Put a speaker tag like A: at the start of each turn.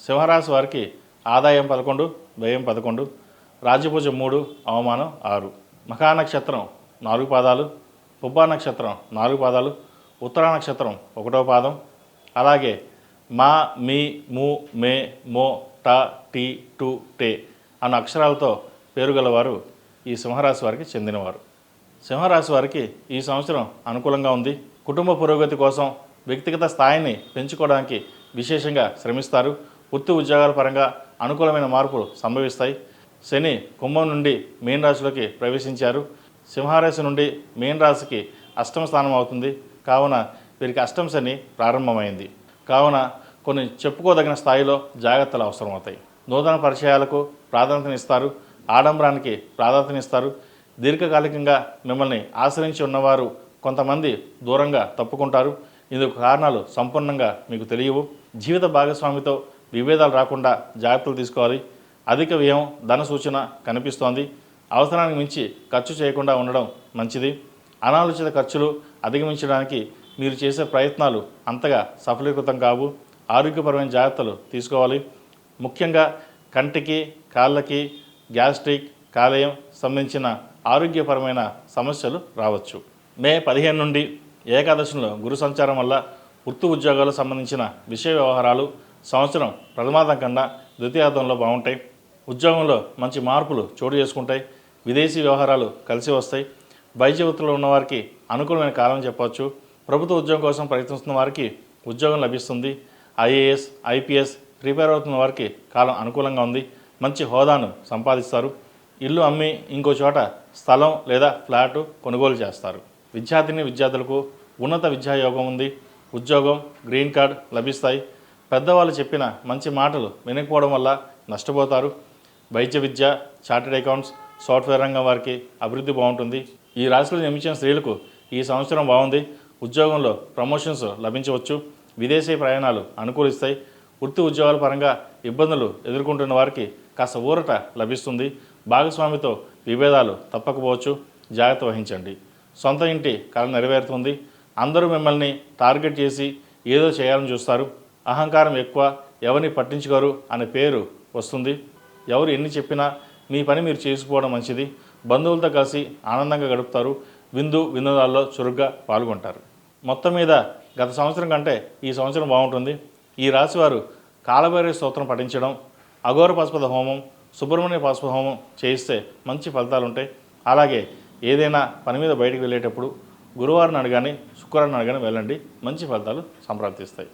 A: సింహరాశి వారికి ఆదాయం 11, వ్యయం 11, రాజ్యపూజ 3, అవమానం 6. మఖా నక్షత్రం 4 పాదాలు, పుబ్బా నక్షత్రం 4 పాదాలు, ఉత్తరా నక్షత్రం 1వ పాదం, అలాగే మా, మీ, ము, మే, మో, ట, టి, టు, టే అన్న అక్షరాలతో పేరు గలవారు ఈ సింహరాశి వారికి చెందినవారు. సింహరాశి వారికి ఈ సంవత్సరం అనుకూలంగా ఉంది. కుటుంబ పురోగతి కోసం వ్యక్తిగత స్థాయిని పెంచుకోవడానికి విశేషంగా శ్రమిస్తారు. వృత్తి ఉద్యోగాల పరంగా అనుకూలమైన మార్పులు సంభవిస్తాయి. శని కుంభం నుండి మీన రాశిలోకి ప్రవేశించారు. సింహరాశి నుండి మీన రాశికి అష్టమ స్థానం అవుతుంది. కావున వీరికి అష్టమ శని ప్రారంభమైంది. కావున కొన్ని చెప్పుకోదగిన స్థాయిలో జాగ్రత్తలు అవసరమవుతాయి. నూతన పరిచయాలకు ప్రాధాన్యతనిస్తారు. ఆడంబరానికి ప్రాధాన్యతనిస్తారు. దీర్ఘకాలికంగా మిమ్మల్ని ఆశ్రయించి ఉన్నవారు కొంతమంది దూరంగా తప్పుకుంటారు. ఇందుకు కారణాలు సంపూర్ణంగా మీకు తెలియవు. జీవిత భాగస్వామితో విభేదాలు రాకుండా జాగ్రత్తలు తీసుకోవాలి. అధిక వ్యయం ధన సూచన కనిపిస్తోంది. అవసరానికి మించి ఖర్చు చేయకుండా ఉండడం మంచిది. అనాలోచిత ఖర్చులు అధిగమించడానికి మీరు చేసే ప్రయత్నాలు అంతగా సఫలీకృతం కావు. ఆరోగ్యపరమైన జాగ్రత్తలు తీసుకోవాలి. ముఖ్యంగా కంటికి, కాళ్ళకి, గ్యాస్ట్రిక్, కాలేయం సంబంధించిన ఆరోగ్యపరమైన సమస్యలు రావచ్చు. మే 15 నుండి ఏకాదశిలో గురు సంచారం వల్ల వృత్తి ఉద్యోగాలకు సంబంధించిన విషయ వ్యవహారాలు సంవత్సరం ప్రథమార్థం కన్నా ద్వితీయార్థంలో బాగుంటాయి. ఉద్యోగంలో మంచి మార్పులు చోటు చేసుకుంటాయి. విదేశీ వ్యవహారాలు కలిసి వస్తాయి. వైద్య వృత్తిలో ఉన్నవారికి అనుకూలమైన కాలం చెప్పవచ్చు. ప్రభుత్వ ఉద్యోగం కోసం ప్రయత్నిస్తున్న వారికి ఉద్యోగం లభిస్తుంది. ఐఏఎస్, ఐపీఎస్ ప్రిపేర్ అవుతున్న వారికి కాలం అనుకూలంగా ఉంది. మంచి హోదాను సంపాదిస్తారు. ఇల్లు అమ్మి ఇంకో చోట స్థలం లేదా ఫ్లాటు కొనుగోలు చేస్తారు. విద్యార్థులకు ఉన్నత విద్యా యోగం ఉంది. ఉద్యోగం, గ్రీన్ కార్డ్ లభిస్తాయి. పెద్దవాళ్ళు చెప్పిన మంచి మాటలు వినకపోవడం వల్ల నష్టపోతారు. వైద్య విద్య, చార్టెడ్ అకౌంట్స్, సాఫ్ట్వేర్ రంగం వారికి అభివృద్ధి బాగుంటుంది. ఈ రాశిలో జన్మించిన స్త్రీలకు ఈ సంవత్సరం బాగుంది. ఉద్యోగంలో ప్రమోషన్స్ లభించవచ్చు. విదేశీ ప్రయాణాలు అనుకూలిస్తాయి. వృత్తి ఉద్యోగాల పరంగా ఇబ్బందులు ఎదుర్కొంటున్న వారికి కాస్త ఊరట లభిస్తుంది. భాగస్వామితో విభేదాలు తప్పకపోవచ్చు. జాగ్రత్త వహించండి. సొంత ఇంటి కల నెరవేరుతుంది. అందరూ మిమ్మల్ని టార్గెట్ చేసి ఏదో చేయాలని చూస్తారు. అహంకారం ఎక్కువ, ఎవరిని పట్టించుకోరు అనే పేరు వస్తుంది. ఎవరు ఎన్ని చెప్పినా మీ పని మీరు చేసుకోవడం మంచిది. బంధువులతో కలిసి ఆనందంగా గడుపుతారు. వినోదాల్లో చురుగ్గా పాల్గొంటారు. మొత్తం మీద గత సంవత్సరం కంటే ఈ సంవత్సరం బాగుంటుంది. ఈ రాశివారు కాలభైరవ స్తోత్రం పఠించడం, అఘోర పాశుపత హోమం, సుబ్రహ్మణ్య పాశుపత హోమం చేయిస్తే మంచి ఫలితాలు ఉంటాయి. అలాగే ఏదైనా పని మీద బయటికి వెళ్ళేటప్పుడు గురువారం అడగాని, శుక్రవారం అడగాని వెళ్ళండి. మంచి ఫలితాలు సంప్రాప్తిస్తాయి.